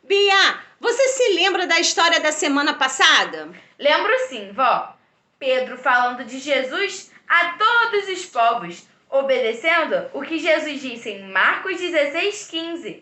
Bia, você se lembra da história da semana passada? Lembro sim, vó. Pedro falando de Jesus a todos os povos, obedecendo o que Jesus disse em Marcos 16,15.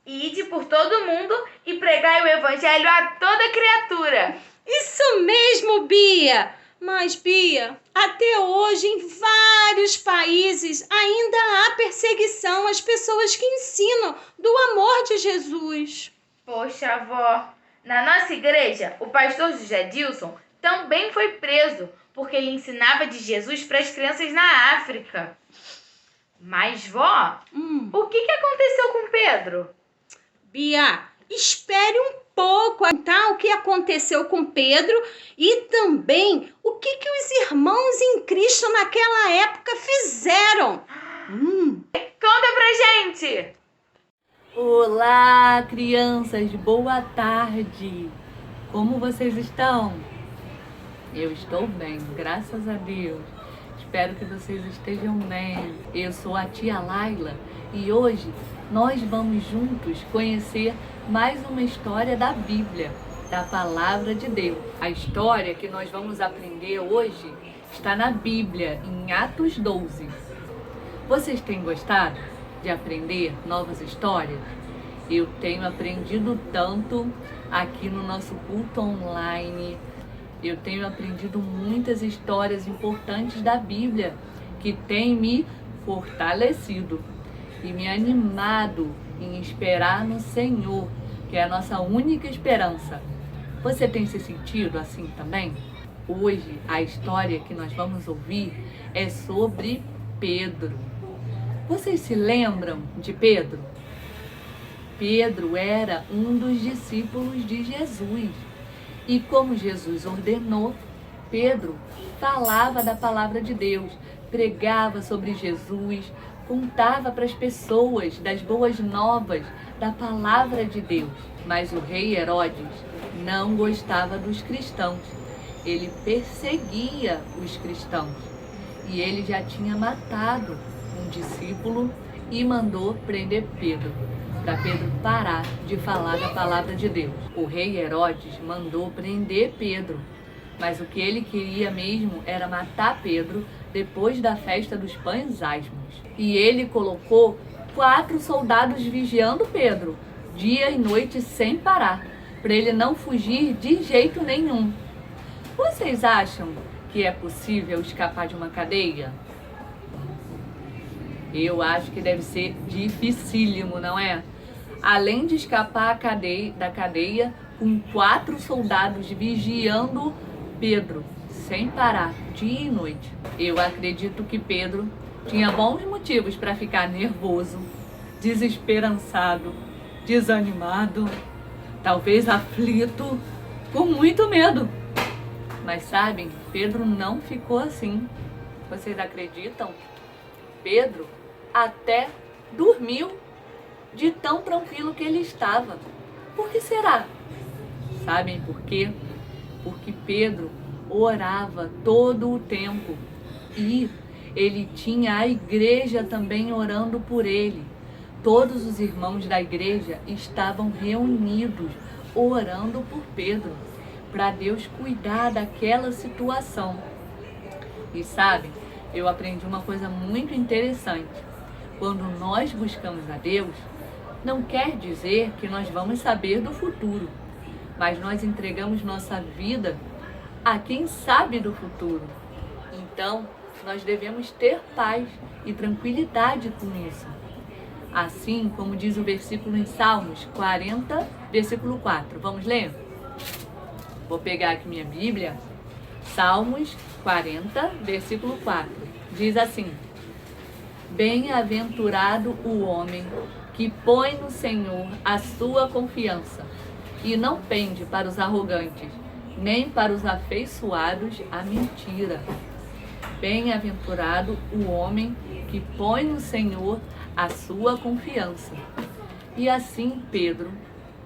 Ide por todo mundo e pregai o evangelho a toda criatura. Isso mesmo, Bia! Mas, Bia, até hoje em vários países ainda há perseguição às pessoas que ensinam do amor de Jesus. Poxa, vó, na nossa igreja, o pastor José Dilson também foi preso porque ele ensinava de Jesus para as crianças na África. Mas, vó, o que aconteceu com Pedro? Bia, espere um pouco a contar o que aconteceu com Pedro e também o que os irmãos em Cristo naquela época fizeram. Conta pra gente! Olá, crianças, boa tarde! Como vocês estão? Eu estou bem, graças a Deus. Espero que vocês estejam bem. Eu sou a tia Laila e hoje nós vamos juntos conhecer mais uma história da Bíblia, da Palavra de Deus. A história que nós vamos aprender hoje está na Bíblia, em Atos 12. Vocês têm gostado de aprender novas histórias? Eu tenho aprendido tanto aqui no nosso culto online. Eu tenho aprendido muitas histórias importantes da Bíblia que têm me fortalecido e me animado em esperar no Senhor, que é a nossa única esperança. Você tem se sentido assim também? Hoje, a história que nós vamos ouvir é sobre Pedro. Vocês se lembram de Pedro? Pedro era um dos discípulos de Jesus. E como Jesus ordenou, Pedro falava da palavra de Deus, pregava sobre Jesus, contava para as pessoas das boas novas da palavra de Deus. Mas o rei Herodes não gostava dos cristãos. Ele perseguia os cristãos. E ele já tinha matado um discípulo e mandou prender Pedro, para Pedro parar de falar da palavra de Deus. O rei Herodes mandou prender Pedro, mas o que ele queria mesmo era matar Pedro depois da festa dos pães asmos. E ele colocou 4 soldados vigiando Pedro, dia e noite sem parar, para ele não fugir de jeito nenhum. Vocês acham que é possível escapar de uma cadeia? Eu acho que deve ser dificílimo, não é? Além de escapar da cadeia, com 4 soldados vigiando Pedro, sem parar, dia e noite. Eu acredito que Pedro tinha bons motivos para ficar nervoso, desesperançado, desanimado, talvez aflito, com muito medo. Mas sabem, Pedro não ficou assim. Vocês acreditam? Pedro até dormiu de tão tranquilo que ele estava. Por que será? Sabem por quê? Porque Pedro orava todo o tempo e ele tinha a igreja também orando por ele. Todos os irmãos da igreja estavam reunidos orando por Pedro, para Deus cuidar daquela situação. E sabem, eu aprendi uma coisa muito interessante. Quando nós buscamos a Deus, não quer dizer que nós vamos saber do futuro, mas nós entregamos nossa vida a quem sabe do futuro. Então, nós devemos ter paz e tranquilidade com isso. Assim como diz o versículo em Salmos 40, versículo 4. Vamos ler? Vou pegar aqui minha Bíblia. Salmos 40, versículo 4. Diz assim: Bem-aventurado o homem que põe no Senhor a sua confiança e não pende para os arrogantes, nem para os afeiçoados à mentira. Bem-aventurado o homem que põe no Senhor a sua confiança. E assim Pedro,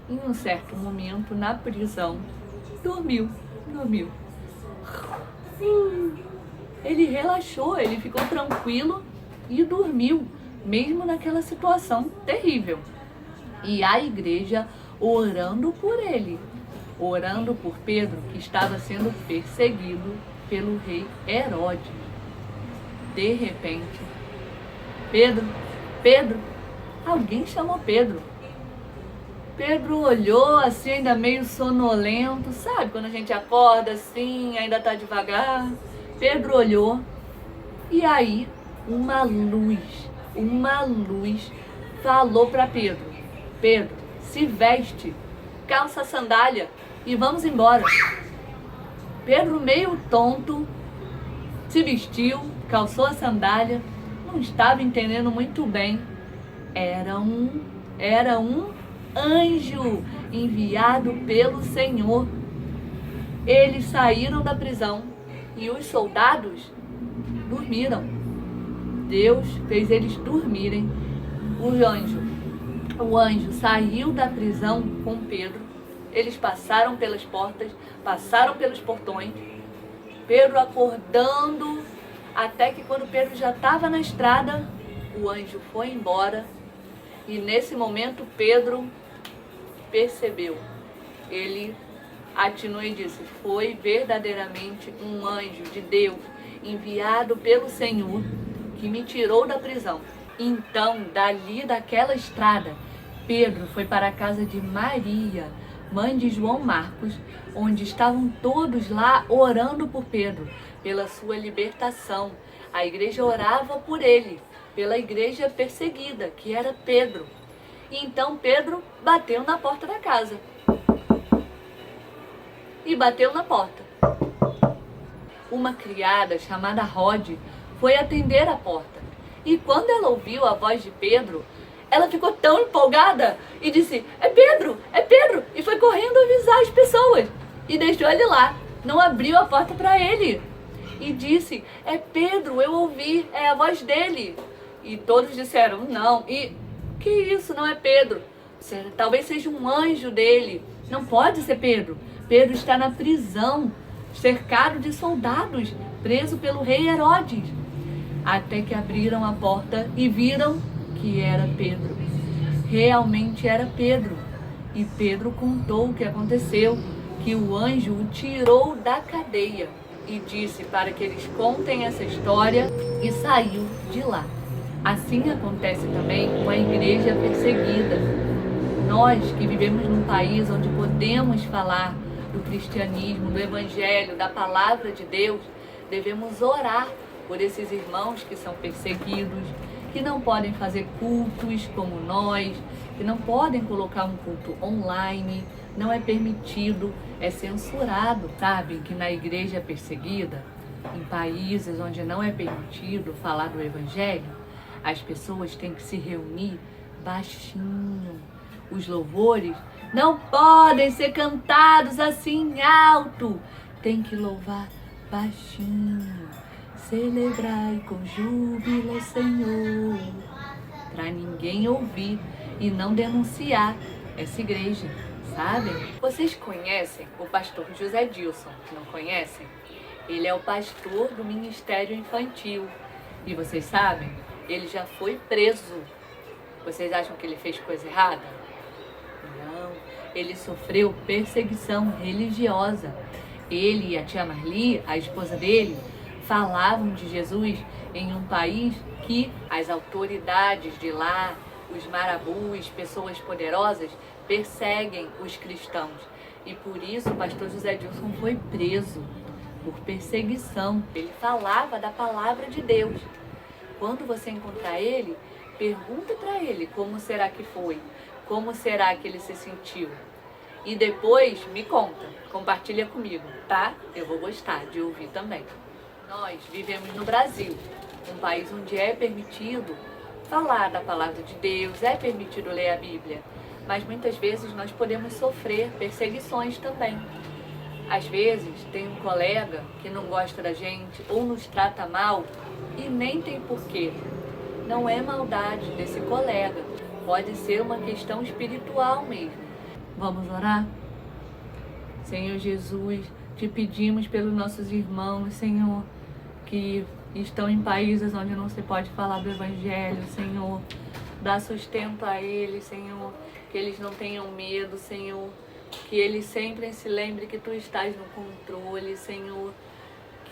em um certo momento na prisão, dormiu. Ele relaxou, ele ficou tranquilo e dormiu, mesmo naquela situação terrível. E a igreja orando por ele, orando por Pedro, que estava sendo perseguido pelo rei Herodes. De repente, Pedro, alguém chamou Pedro. Pedro olhou assim, ainda meio sonolento, sabe? Quando a gente acorda assim, ainda tá devagar. Pedro olhou e aí uma luz falou para Pedro: Pedro, se veste, calça a sandália e vamos embora. Pedro, meio tonto, se vestiu, calçou a sandália, não estava entendendo muito bem. Era um anjo enviado pelo Senhor. Eles saíram da prisão e os soldados dormiram. Deus fez eles dormirem. O anjo saiu da prisão com Pedro. Eles passaram pelas portas, passaram pelos portões. Pedro acordando, até que quando Pedro já estava na estrada, o anjo foi embora. E nesse momento Pedro percebeu. Ele atinou e disse: foi verdadeiramente um anjo de Deus enviado pelo Senhor que me tirou da prisão. Então, daquela estrada, Pedro foi para a casa de Maria, mãe de João Marcos, onde estavam todos lá orando por Pedro, pela sua libertação. A igreja orava por ele, pela igreja perseguida, que era Pedro. E então Pedro bateu na porta da casa. E bateu na porta. Uma criada chamada Rod foi atender a porta. E quando ela ouviu a voz de Pedro, ela ficou tão empolgada e disse: é Pedro, e foi correndo avisar as pessoas. E deixou ele lá, não abriu a porta para ele. E disse: é Pedro, eu ouvi, é a voz dele. E todos disseram: não, e que isso, não é Pedro. Talvez seja um anjo dele, não pode ser Pedro. Pedro está na prisão, cercado de soldados, preso pelo rei Herodes. Até que abriram a porta e viram que era Pedro. Realmente era Pedro. E Pedro contou o que aconteceu, que o anjo o tirou da cadeia e disse para que eles contem essa história, e saiu de lá. Assim acontece também com a igreja perseguida. Nós que vivemos num país onde podemos falar do cristianismo, do evangelho, da palavra de Deus, devemos orar por esses irmãos que são perseguidos, que não podem fazer cultos como nós, que não podem colocar um culto online, não é permitido, é censurado. Sabe que na igreja perseguida, em países onde não é permitido falar do evangelho, as pessoas têm que se reunir baixinho. Os louvores não podem ser cantados assim alto, tem que louvar baixinho. Celebrai com júbilo, Senhor, para ninguém ouvir e não denunciar essa igreja, sabem? Vocês conhecem o pastor José Dilson, não conhecem? Ele é o pastor do Ministério Infantil. E vocês sabem, ele já foi preso. Vocês acham que ele fez coisa errada? Não, ele sofreu perseguição religiosa. Ele e a tia Marli, a esposa dele, falavam de Jesus em um país que as autoridades de lá, os marabus, pessoas poderosas, perseguem os cristãos. E por isso o pastor José Dilson foi preso por perseguição. Ele falava da palavra de Deus. Quando você encontrar ele, pergunta para ele como será que foi, como será que ele se sentiu. E depois me conta, compartilha comigo, tá? Eu vou gostar de ouvir também. Nós vivemos no Brasil, um país onde é permitido falar da palavra de Deus, é permitido ler a Bíblia, mas muitas vezes nós podemos sofrer perseguições também. Às vezes tem um colega que não gosta da gente ou nos trata mal e nem tem porquê. Não é maldade desse colega, pode ser uma questão espiritual mesmo. Vamos orar? Senhor Jesus, te pedimos pelos nossos irmãos, Senhor, que estão em países onde não se pode falar do Evangelho, Senhor. Dá sustento a eles, Senhor, que eles não tenham medo, Senhor, que eles sempre se lembrem que Tu estás no controle, Senhor,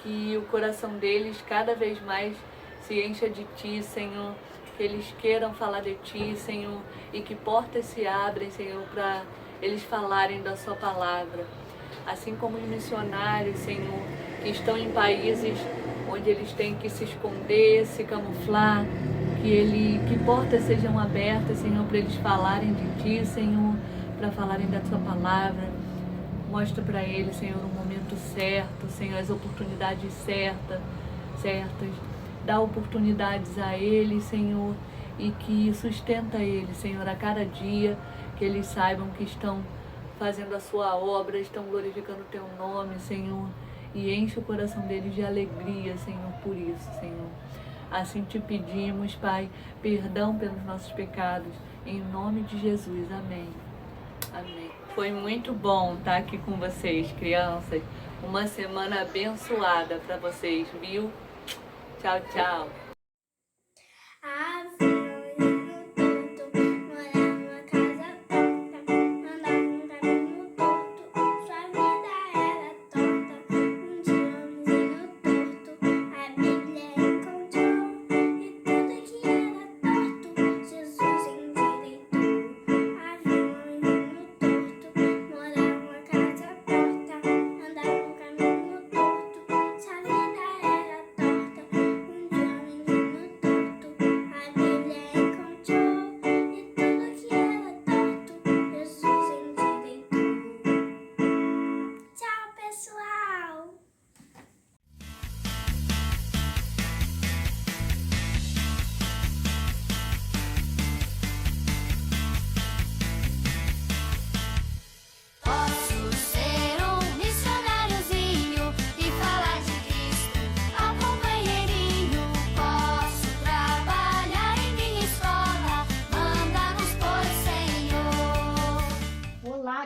que o coração deles cada vez mais se encha de Ti, Senhor, que eles queiram falar de Ti, Senhor, e que portas se abrem, Senhor, para eles falarem da Sua palavra. Assim como os missionários, Senhor, que estão em países onde eles têm que se esconder, se camuflar, que portas sejam abertas, Senhor, para eles falarem de Ti, Senhor, para falarem da Tua palavra. Mostra para eles, Senhor, o momento certo, Senhor, as oportunidades certas. Dá oportunidades a eles, Senhor, e que sustenta eles, Senhor, a cada dia, que eles saibam que estão fazendo a Sua obra, estão glorificando o Teu nome, Senhor, e enche o coração deles de alegria, Senhor, por isso, Senhor. Assim Te pedimos, Pai, perdão pelos nossos pecados, em nome de Jesus, amém. Amém. Foi muito bom estar aqui com vocês, crianças. Uma semana abençoada para vocês, viu? Tchau, tchau.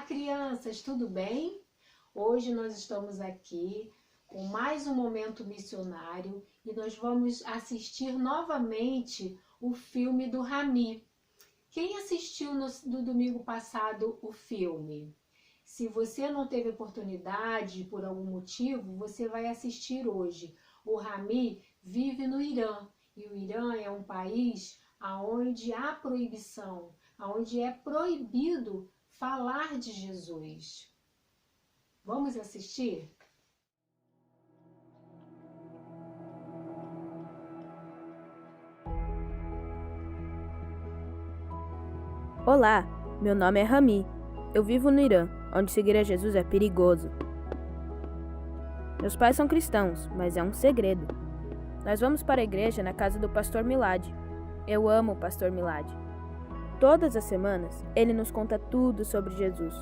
Crianças, tudo bem? Hoje nós estamos aqui com mais um momento missionário e nós vamos assistir novamente o filme do Rami. Quem assistiu no domingo passado o filme? Se você não teve oportunidade por algum motivo, você vai assistir hoje. O Rami vive no Irã e o Irã é um país onde há proibição, onde é proibido falar de Jesus. Vamos assistir? Olá, meu nome é Rami. Eu vivo no Irã, onde seguir a Jesus é perigoso. Meus pais são cristãos, mas é um segredo. Nós vamos para a igreja na casa do pastor Milad. Eu amo o pastor Milad. Todas as semanas, ele nos conta tudo sobre Jesus,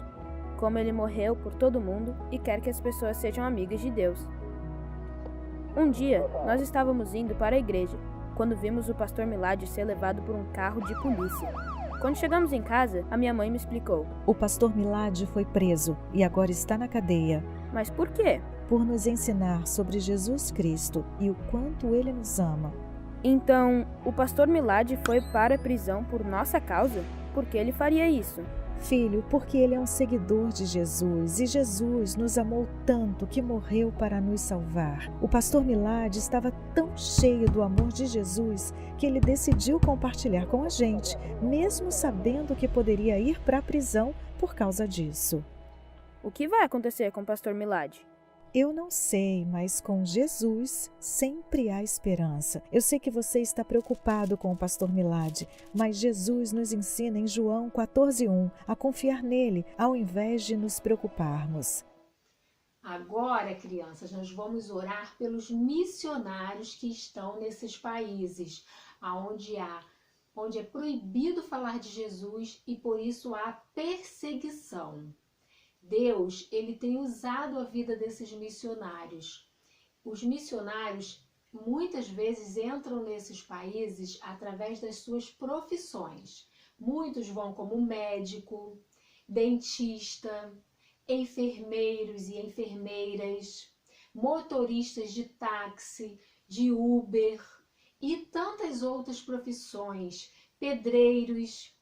como ele morreu por todo mundo e quer que as pessoas sejam amigas de Deus. Um dia, nós estávamos indo para a igreja, quando vimos o pastor Milad ser levado por um carro de polícia. Quando chegamos em casa, a minha mãe me explicou. O pastor Milad foi preso e agora está na cadeia. Mas por quê? Por nos ensinar sobre Jesus Cristo e o quanto ele nos ama. Então, o pastor Milad foi para a prisão por nossa causa? Por que ele faria isso? Filho, porque ele é um seguidor de Jesus e Jesus nos amou tanto que morreu para nos salvar. O pastor Milad estava tão cheio do amor de Jesus que ele decidiu compartilhar com a gente, mesmo sabendo que poderia ir para a prisão por causa disso. O que vai acontecer com o pastor Milad? Eu não sei, mas com Jesus sempre há esperança. Eu sei que você está preocupado com o pastor Milad, mas Jesus nos ensina em João 14:1 a confiar nele ao invés de nos preocuparmos. Agora, crianças, nós vamos orar pelos missionários que estão nesses países, onde é proibido falar de Jesus e por isso há perseguição. Deus, ele tem usado a vida desses missionários. Os missionários muitas vezes entram nesses países através das suas profissões. Muitos vão como médico, dentista, enfermeiros e enfermeiras, motoristas de táxi, de Uber e tantas outras profissões pedreiros.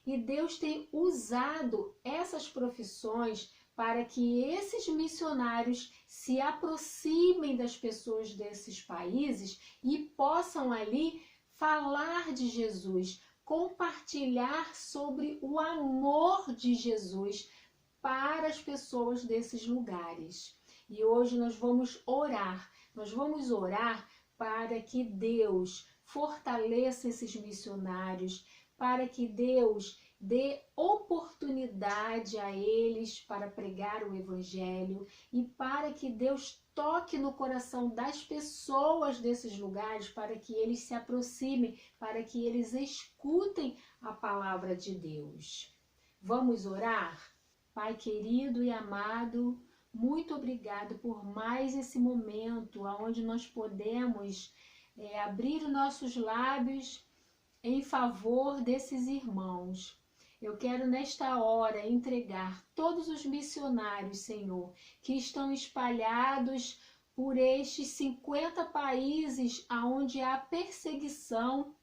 E Deus tem usado essas profissões para que esses missionários se aproximem das pessoas desses países e possam ali falar de Jesus, compartilhar sobre o amor de Jesus para as pessoas desses lugares. E hoje nós vamos orar para que Deus fortaleça esses missionários, para que Deus dê oportunidade a eles para pregar o Evangelho e para que Deus toque no coração das pessoas desses lugares, para que eles se aproximem, para que eles escutem a palavra de Deus. Vamos orar? Pai querido e amado, muito obrigado por mais esse momento onde nós podemos abrir os nossos lábios em favor desses irmãos. Eu quero nesta hora entregar todos os missionários, Senhor, que estão espalhados por estes 50 países onde há perseguição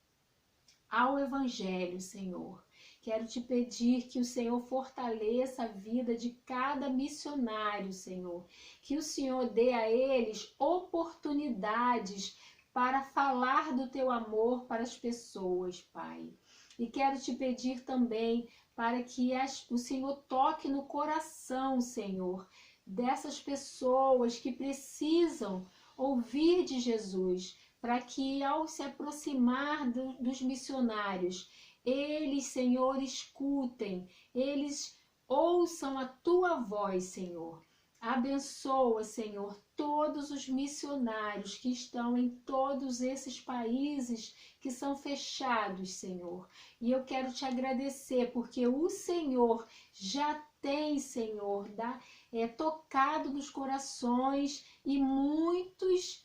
ao Evangelho, Senhor. Quero te pedir que o Senhor fortaleça a vida de cada missionário, Senhor. Que o Senhor dê a eles oportunidades para falar do teu amor para as pessoas, Pai. E quero te pedir também para que o Senhor toque no coração, Senhor, dessas pessoas que precisam ouvir de Jesus, para que ao se aproximar dos missionários, eles, Senhor, escutem, eles ouçam a tua voz, Senhor. Abençoa, Senhor, todos os missionários que estão em todos esses países que são fechados, Senhor. E eu quero te agradecer porque o Senhor já tem, Senhor, tocado nos corações e muitos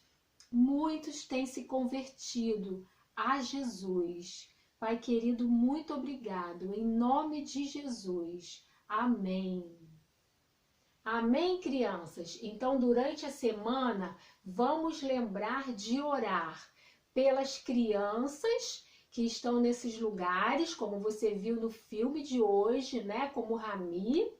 têm se convertido a Jesus. Pai querido, muito obrigado. Em nome de Jesus. Amém. Amém, crianças? Então, durante a semana, vamos lembrar de orar pelas crianças que estão nesses lugares, como você viu no filme de hoje, né? Como Rami.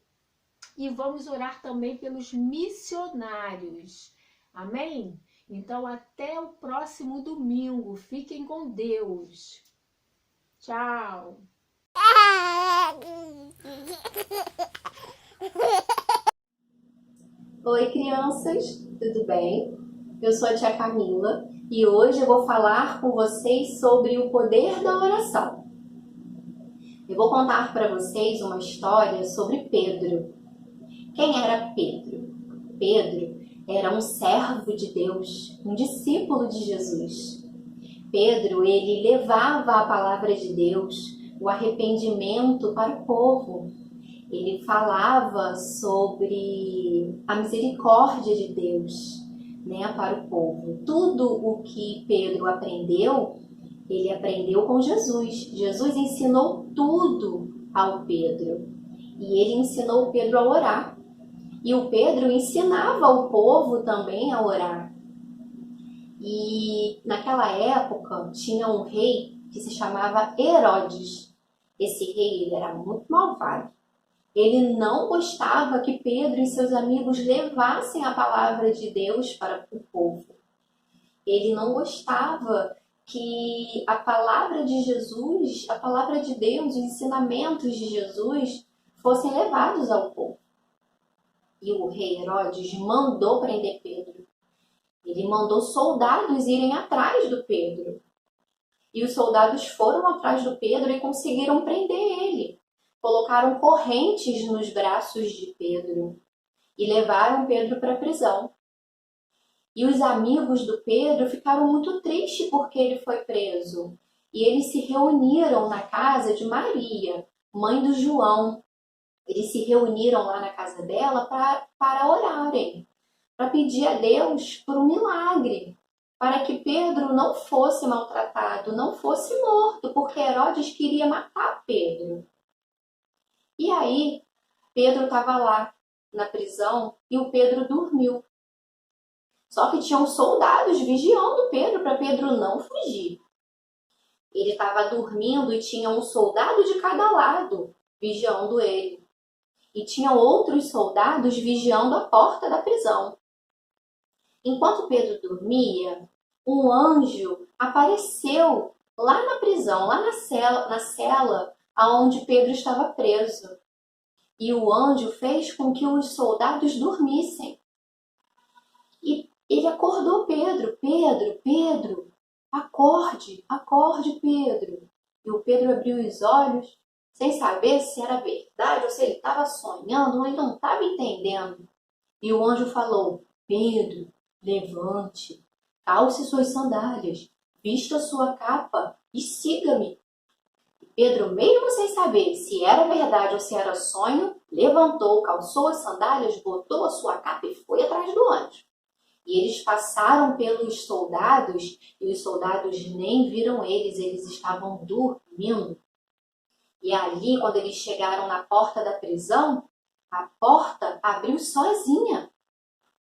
E vamos orar também pelos missionários. Amém? Então, até o próximo domingo. Fiquem com Deus. Tchau! Oi, crianças, tudo bem? Eu sou a tia Camila e hoje eu vou falar com vocês sobre o poder da oração. Eu vou contar para vocês uma história sobre Pedro. Quem era Pedro? Pedro era um servo de Deus, um discípulo de Jesus. Pedro, ele levava a palavra de Deus, o arrependimento para o povo. Ele falava sobre a misericórdia de Deus, né, para o povo. Tudo o que Pedro aprendeu, ele aprendeu com Jesus. Jesus ensinou tudo ao Pedro. E ele ensinou o Pedro a orar. E o Pedro ensinava o povo também a orar. E naquela época tinha um rei que se chamava Herodes. Esse rei, ele era muito malvado. Ele não gostava que Pedro e seus amigos levassem a palavra de Deus para o povo. Ele não gostava que a palavra de Jesus, a palavra de Deus, os ensinamentos de Jesus fossem levados ao povo. E o rei Herodes mandou prender Pedro. Ele mandou soldados irem atrás do Pedro. E os soldados foram atrás do Pedro e conseguiram prender ele. Colocaram correntes nos braços de Pedro e levaram Pedro para a prisão. E os amigos do Pedro ficaram muito tristes porque ele foi preso. E eles se reuniram na casa de Maria, mãe do João. Eles se reuniram lá na casa dela para orarem, para pedir a Deus por um milagre, para que Pedro não fosse maltratado, não fosse morto, porque Herodes queria matar Pedro. E aí, Pedro estava lá na prisão e o Pedro dormiu. Só que tinham soldados vigiando Pedro para Pedro não fugir. Ele estava dormindo e tinha um soldado de cada lado vigiando ele. E tinha outros soldados vigiando a porta da prisão. Enquanto Pedro dormia, um anjo apareceu lá na prisão, lá na cela onde Pedro estava preso. E o anjo fez com que os soldados dormissem. E ele acordou Pedro. Pedro, acorde, Pedro. E o Pedro abriu os olhos, sem saber se era verdade ou se ele estava sonhando, ou ele não estava entendendo. E o anjo falou: Pedro, levante, calce suas sandálias, vista sua capa e siga-me. Pedro, mesmo sem saber se era verdade ou se era sonho, levantou, calçou as sandálias, botou a sua capa e foi atrás do anjo. E eles passaram pelos soldados e os soldados nem viram eles estavam dormindo. E ali, quando eles chegaram na porta da prisão, a porta abriu sozinha.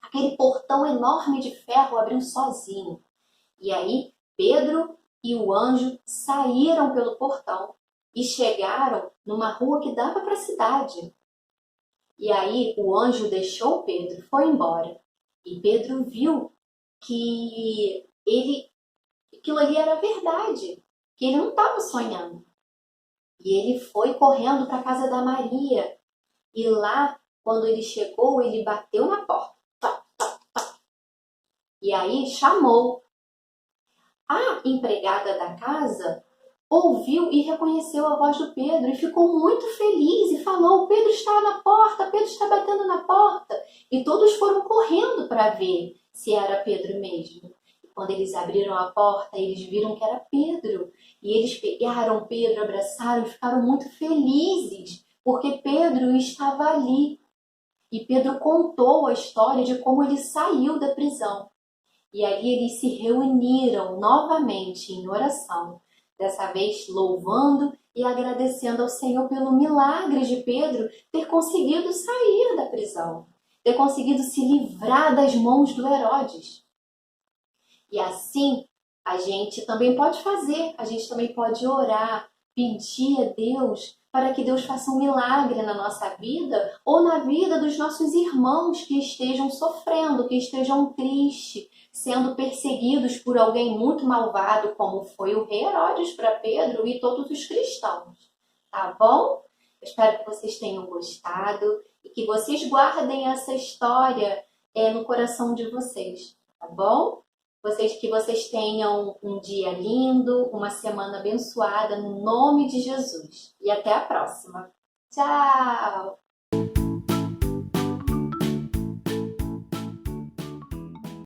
Aquele portão enorme de ferro abriu sozinho. E aí, Pedro e o anjo saíram pelo portão e chegaram numa rua que dava para a cidade. E aí, o anjo deixou Pedro, foi embora. E Pedro viu que aquilo ali era verdade, que ele não estava sonhando. E ele foi correndo para a casa da Maria. E lá, quando ele chegou, ele bateu na porta. Tá, tá, tá. E aí chamou. A empregada da casa ouviu e reconheceu a voz do Pedro e ficou muito feliz e falou: Pedro está na porta, Pedro está batendo na porta. E todos foram correndo para ver se era Pedro mesmo. E quando eles abriram a porta, eles viram que era Pedro. E eles pegaram Pedro, abraçaram e ficaram muito felizes, porque Pedro estava ali. E Pedro contou a história de como ele saiu da prisão. E aí eles se reuniram novamente em oração, dessa vez louvando e agradecendo ao Senhor pelo milagre de Pedro ter conseguido sair da prisão, ter conseguido se livrar das mãos do Herodes. E assim a gente também pode fazer, a gente também pode orar, pedir a Deus para que Deus faça um milagre na nossa vida ou na vida dos nossos irmãos que estejam sofrendo, que estejam tristes, sendo perseguidos por alguém muito malvado, como foi o rei Herodes para Pedro e todos os cristãos. Tá bom? Eu espero que vocês tenham gostado e que vocês guardem essa história no coração de vocês, tá bom? Que vocês tenham um dia lindo, uma semana abençoada, no nome de Jesus. E até a próxima. Tchau!